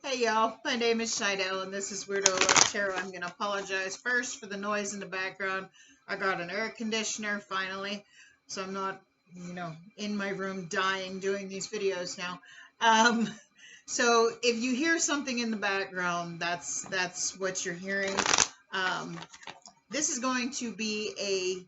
Hey y'all, my name is Shidell and this is WeirdoLoveTarot. I'm going to apologize first for the noise in the background. I got an air conditioner finally, so I'm not, in my room dying doing these videos now. So if you hear something in the background, that's what you're hearing. This is going to be a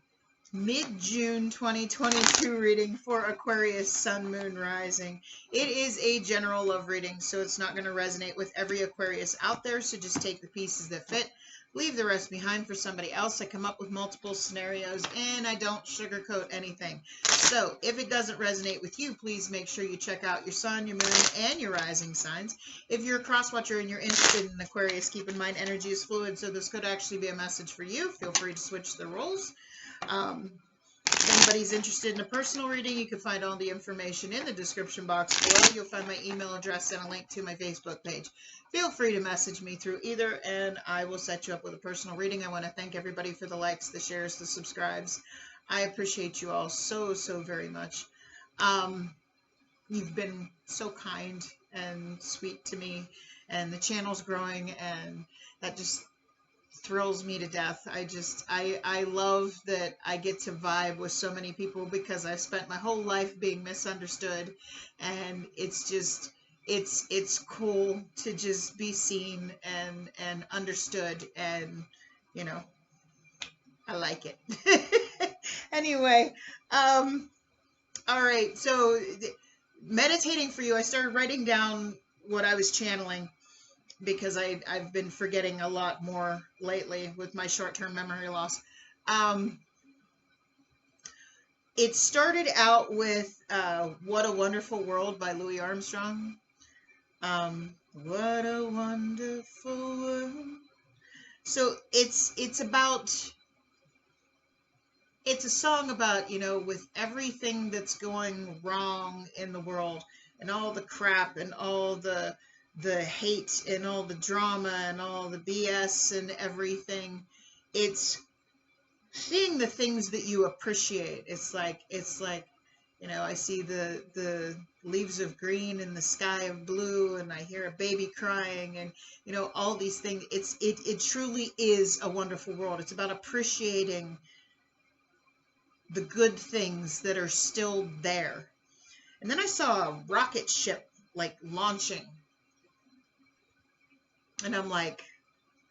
mid-June 2022 reading for Aquarius Sun, Moon, Rising. It is a general love reading, so it's not going to resonate with every Aquarius out there, so just take the pieces that fit. Leave the rest behind for somebody else. I come up with multiple scenarios, and I don't sugarcoat anything. So if it doesn't resonate with you, please make sure you check out your Sun, your Moon, and your Rising signs. If you're a cross-watcher and you're interested in Aquarius, keep in mind energy is fluid, so this could actually be a message for you. Feel free to switch the roles. If anybody's interested in a personal reading, you can find all the information in the description box below. You'll find my email address and a link to my Facebook page. Feel free to message me through either, and I will set you up with a personal reading. I want to thank everybody for the likes, the shares, the subscribes. I appreciate you all so, so very much. You've been so kind and sweet to me, and the channel's growing, and that just thrills me to death. I love that I get to vibe with so many people because I've spent my whole life being misunderstood, and it's cool to just be seen and understood, and I like it. Anyway, all right, so meditating for you, I started writing down what I was channeling, because I've been forgetting a lot more lately with my short-term memory loss. It started out with What a Wonderful World by Louis Armstrong. What a wonderful world. So it's a song about, with everything that's going wrong in the world and all the crap and all the hate and all the drama and all the BS and everything. It's seeing the things that you appreciate. It's like I see the leaves of green and the sky of blue, and I hear a baby crying, and all these things. It truly is a wonderful world. It's about appreciating the good things that are still there. And then I saw a rocket ship launching. And I'm like,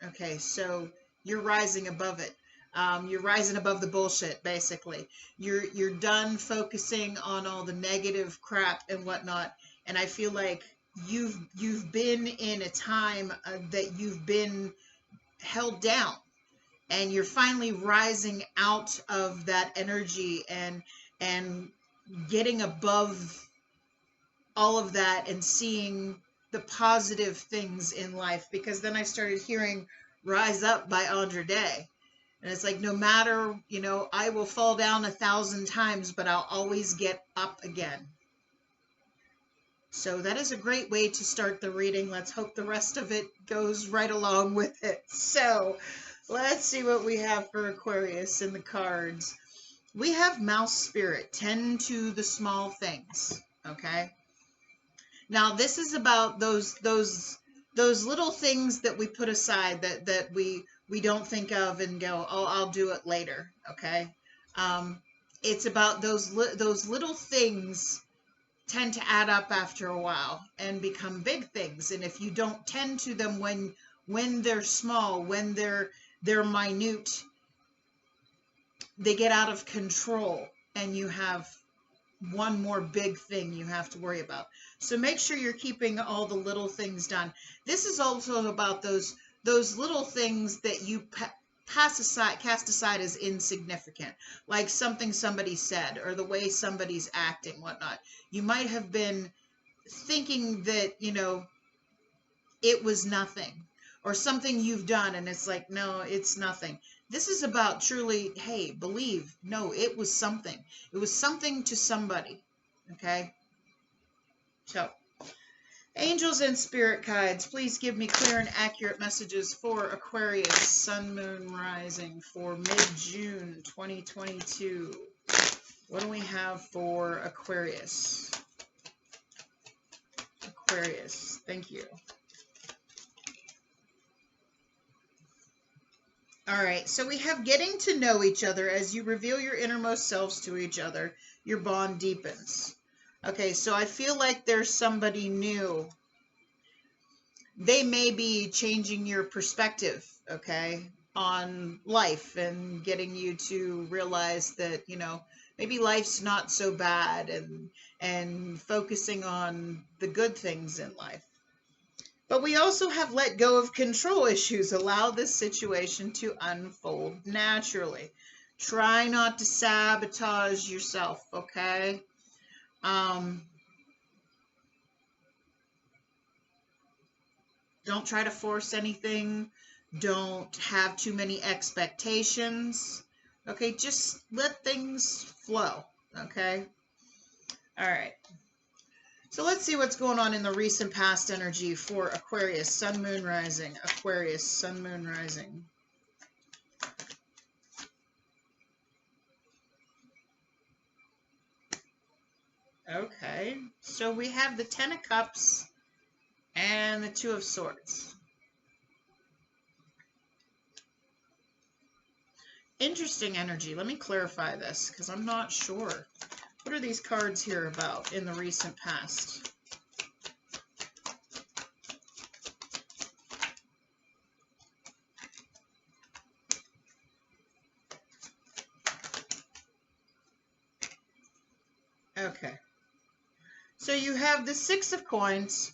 okay, so you're rising above it. You're rising above the bullshit, basically. You're done focusing on all the negative crap and whatnot. And I feel like you've been in a time that you've been held down, and you're finally rising out of that energy and getting above all of that and seeing the positive things in life. Because then I started hearing Rise Up by Andra Day. And it's like, no matter, I will fall down 1,000 times, but I'll always get up again. So that is a great way to start the reading. Let's hope the rest of it goes right along with it. So let's see what we have for Aquarius in the cards. We have Mouse Spirit, tend to the small things, okay? Now, this is about those little things that we put aside, that we don't think of and go, oh, I'll do it later, okay? It's about those little things tend to add up after a while and become big things. And if you don't tend to them when they're small, when they're minute, they get out of control, and you have one more big thing you have to worry about. So make sure you're keeping all the little things done. This is also about those little things that you cast aside as insignificant, like something somebody said or the way somebody's acting, whatnot. You might have been thinking that, it was nothing, or something you've done, and it's like, no, it's nothing. This is about truly, hey, believe, no, it was something. It was something to somebody, okay? So, angels and spirit guides, please give me clear and accurate messages for Aquarius, Sun, Moon, Rising for mid-June 2022. What do we have for Aquarius? Aquarius, thank you. All right, so we have getting to know each other. As you reveal your innermost selves to each other, your bond deepens. Okay, so I feel like there's somebody new. They may be changing your perspective, okay, on life and getting you to realize that, you know, maybe life's not so bad, and focusing on the good things in life. But we also have let go of control issues. Allow this situation to unfold naturally. Try not to sabotage yourself, okay? Don't try to force anything. Don't have too many expectations. Okay, just let things flow, okay? All right. So let's see what's going on in the recent past energy for Aquarius, Sun, Moon, Rising. Aquarius, Sun, Moon, Rising. Okay, so we have the Ten of Cups and the Two of Swords. Interesting energy. Let me clarify this because I'm not sure. What are these cards here about in the recent past? Okay. So you have the Six of Coins,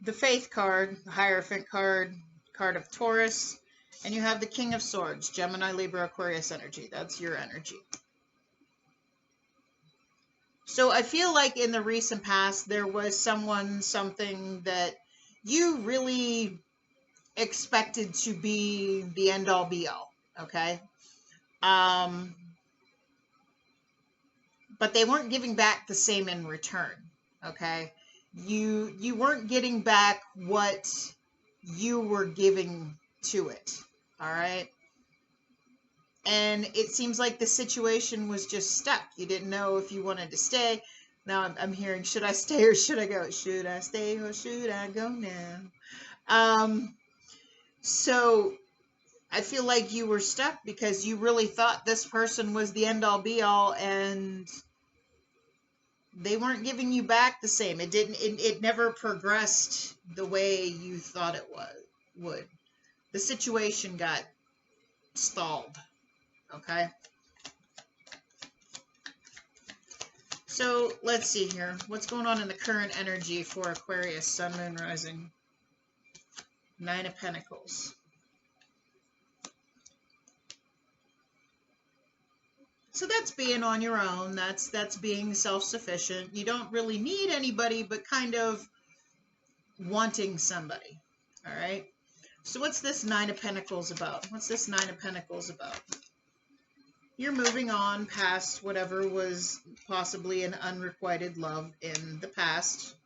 the Faith card, the Hierophant card, card of Taurus, and you have the King of Swords, Gemini, Libra, Aquarius energy. That's your energy. So I feel like in the recent past, there was something that you really expected to be the end-all be-all, okay? But they weren't giving back the same in return, okay? You weren't getting back what you were giving to it, all right? And it seems like the situation was just stuck. You didn't know if you wanted to stay. Now I'm hearing, should I stay or should I go? Should I stay or should I go now? So I feel like you were stuck because you really thought this person was the end all be all, and they weren't giving you back the same. It never progressed the way you thought it would. The situation got stalled. Okay. So let's see here. What's going on in the current energy for Aquarius, Sun, Moon, Rising? Nine of Pentacles. So that's being on your own. That's being self-sufficient. You don't really need anybody, but kind of wanting somebody. All right. So what's this Nine of Pentacles about? What's this Nine of Pentacles about? You're moving on past whatever was possibly an unrequited love in the past.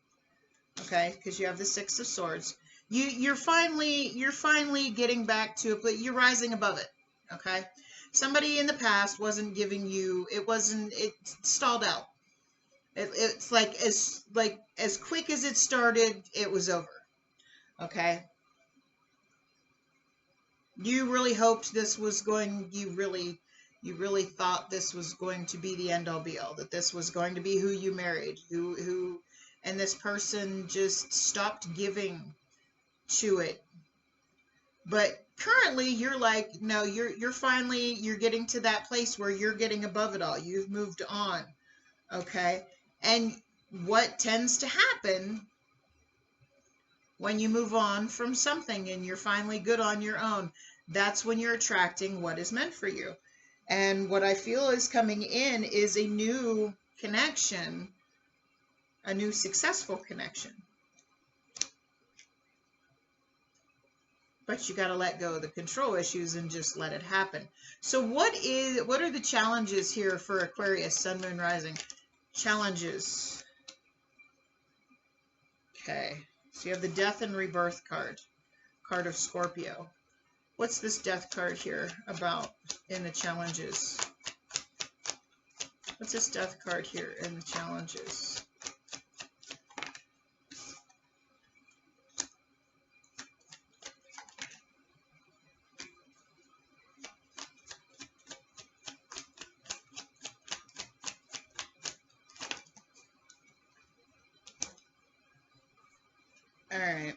Okay, because you have the Six of Swords. You're finally getting back to it, but you're rising above it. Okay. Somebody in the past wasn't giving you, it stalled out. It's like as quick as it started, it was over. Okay. You really hoped this was going, you really thought this was going to be the end all be all, that this was going to be who you married, and this person just stopped giving to it. But currently you're like, no, you're getting to that place where you're getting above it all. You've moved on. Okay. And what tends to happen when you move on from something and you're finally good on your own, that's when you're attracting what is meant for you. And what I feel is coming in is a new connection, a new successful connection. But you got to let go of the control issues and just let it happen. So what are the challenges here for Aquarius, Sun, Moon, Rising? Challenges. Okay. So you have the Death and Rebirth card. Card of Scorpio. What's this Death card here about in the challenges? What's this Death card here in the challenges? All right.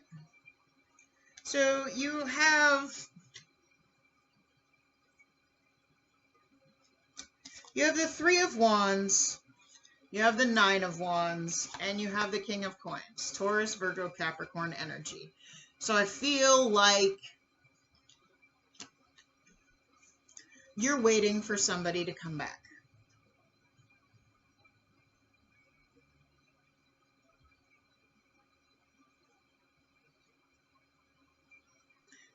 So you have the Three of Wands, you have the Nine of Wands, and you have the King of Coins. Taurus, Virgo, Capricorn energy. So I feel like you're waiting for somebody to come back.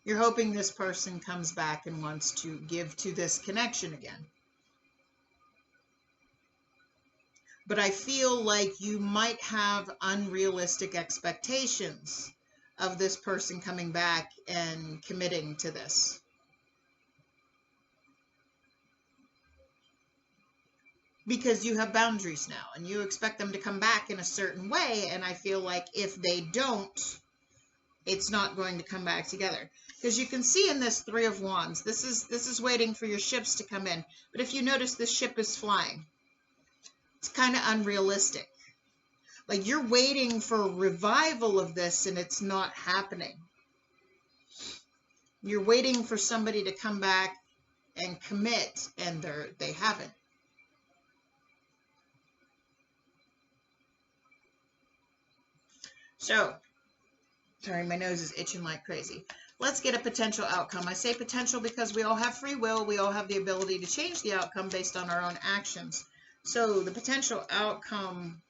You're hoping this person comes back and wants to give to this connection again. But I feel like you might have unrealistic expectations of this person coming back and committing to this. Because you have boundaries now and you expect them to come back in a certain way. And I feel like if they don't, it's not going to come back together. Because you can see in this Three of Wands, this is waiting for your ships to come in. But if you notice, this ship is flying. It's kind of unrealistic. Like you're waiting for a revival of this and it's not happening. You're waiting for somebody to come back and commit and they haven't. So, sorry, my nose is itching like crazy. Let's get a potential outcome. I say potential because we all have free will. We all have the ability to change the outcome based on our own actions. So the potential outcome,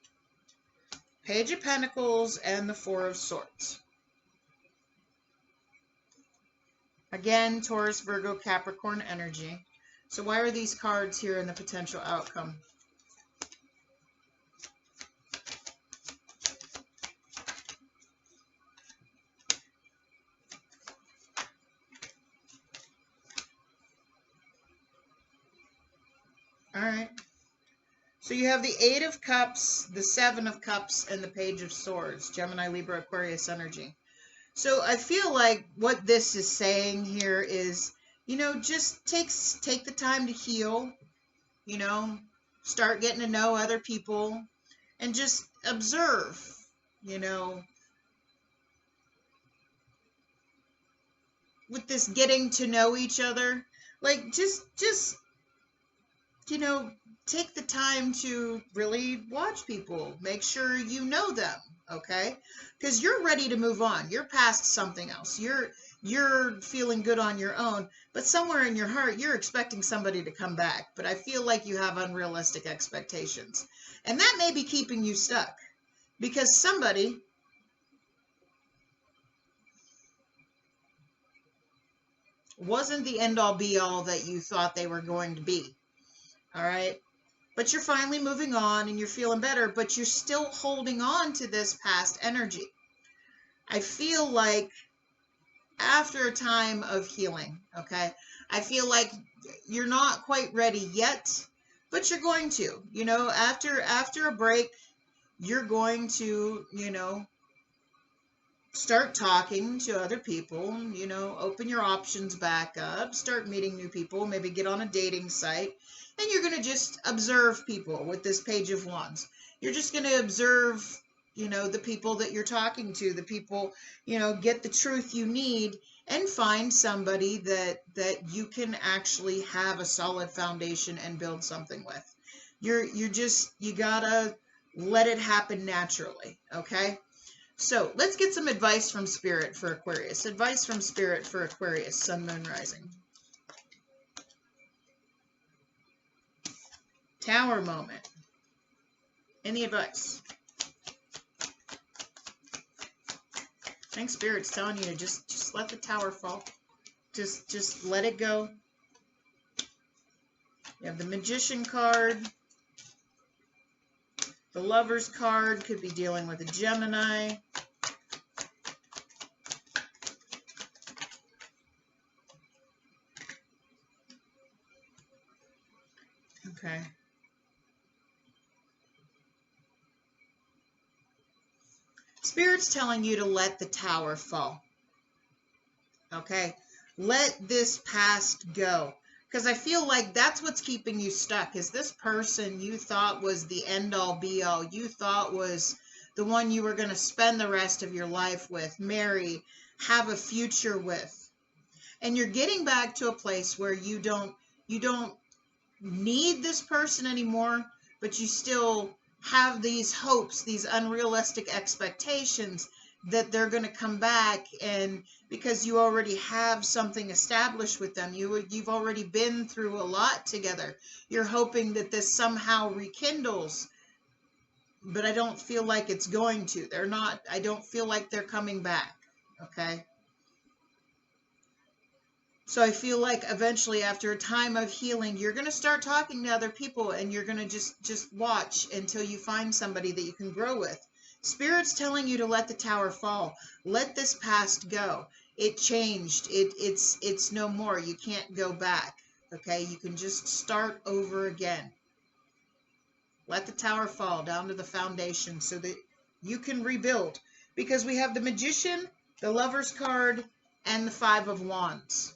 Page of Pentacles and the Four of Swords. Again, Taurus, Virgo, Capricorn energy. So why are these cards here in the potential outcome? All right. So you have the Eight of Cups, the Seven of Cups, and the Page of Swords. Gemini, Libra, Aquarius energy. So I feel like what this is saying here is, you know, just take the time to heal, you know, start getting to know other people and just observe, you know, with this getting to know each other, like just, you know, take the time to really watch people, make sure you know them, okay? Because you're ready to move on. You're past something else. You're feeling good on your own, but somewhere in your heart, you're expecting somebody to come back. But I feel like you have unrealistic expectations. And that may be keeping you stuck because somebody wasn't the end-all be-all that you thought they were going to be, all right? But you're finally moving on and you're feeling better, but you're still holding on to this past energy. I feel like after a time of healing, okay, I feel like you're not quite ready yet, but you're going to, you know, after a break, you're going to, you know, start talking to other people, you know, open your options back up, start meeting new people, maybe get on a dating site. And you're going to just observe people with this Page of Wands. You're just going to observe, you know, the people that you're talking to, the people, you know, get the truth you need and find somebody that you can actually have a solid foundation and build something with. You got to let it happen naturally, okay? So let's get some advice from Spirit for Aquarius. Advice from Spirit for Aquarius, Sun, Moon, Rising. Tower moment. Any advice? I think Spirit's telling you to just let the tower fall. Just let it go. You have the Magician card. The Lover's card could be dealing with a Gemini. Okay. Spirit's telling you to let the tower fall. Okay? Let this past go. Because I feel like that's what's keeping you stuck. Is this person you thought was the end-all, be-all, you thought was the one you were going to spend the rest of your life with, marry, have a future with. And you're getting back to a place where you don't need this person anymore, but you still have these hopes, these unrealistic expectations that they're going to come back, and because you already have something established with them, you've already been through a lot together. You're hoping that this somehow rekindles, but I don't feel like it's going to. I don't feel like they're coming back, okay? So I feel like eventually, after a time of healing, you're going to start talking to other people, and you're going to just watch until you find somebody that you can grow with. Spirit's telling you to let the tower fall. Let this past go. It changed. It's no more. You can't go back. Okay? You can just start over again. Let the tower fall down to the foundation so that you can rebuild. Because we have the Magician, the Lover's card, and the Five of Wands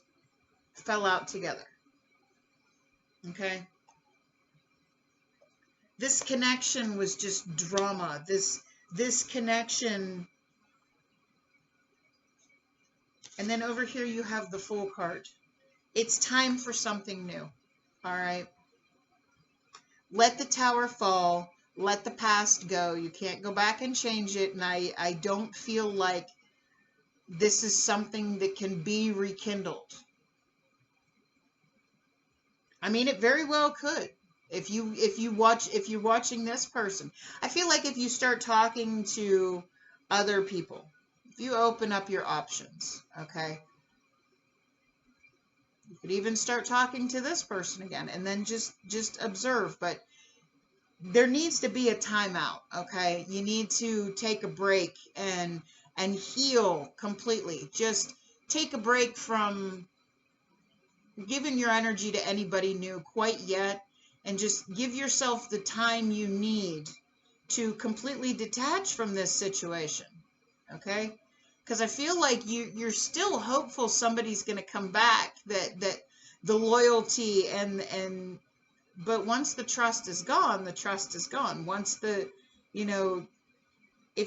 fell out together. Okay? This connection was just drama. This connection. And then over here you have the Fool card. It's time for something new. All right? Let the tower fall. Let the past go. You can't go back and change it. And I don't feel like this is something that can be rekindled. I mean, it very well could. If you're watching this person, I feel like if you start talking to other people, if you open up your options, okay, you could even start talking to this person again, and then just observe. But there needs to be a timeout, okay? You need to take a break and heal completely. Just take a break from giving your energy to anybody new quite yet. And just give yourself the time you need to completely detach from this situation, okay? Because I feel like you're still hopeful somebody's going to come back, that the loyalty but once the trust is gone, the trust is gone. Once if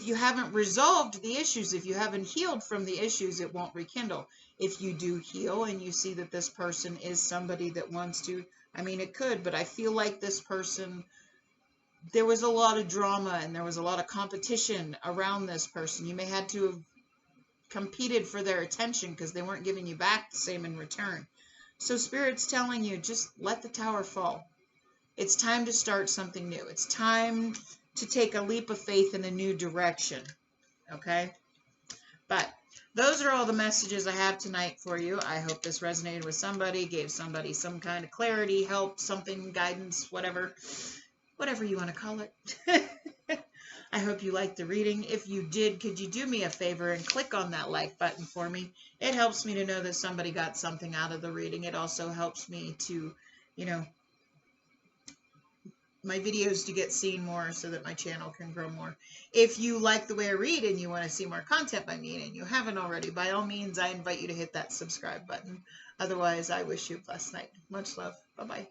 you haven't resolved the issues, if you haven't healed from the issues, it won't rekindle. If you do heal and you see that this person is somebody that wants to, I mean, it could, but I feel like this person, there was a lot of drama and there was a lot of competition around this person. You may have to have competed for their attention because they weren't giving you back the same in return. So Spirit's telling you, just let the tower fall. It's time to start something new. It's time to take a leap of faith in a new direction. Okay? But those are all the messages I have tonight for you. I hope this resonated with somebody, gave somebody some kind of clarity, help, something, guidance, whatever you want to call it. I hope you liked the reading. If you did, could you do me a favor and click on that like button for me? It helps me to know that somebody got something out of the reading. It also helps me to, my videos to get seen more so that my channel can grow more. If you like the way I read and you want to see more content by me and you haven't already, by all means, I invite you to hit that subscribe button. Otherwise, I wish you a blessed night. Much love. Bye-bye.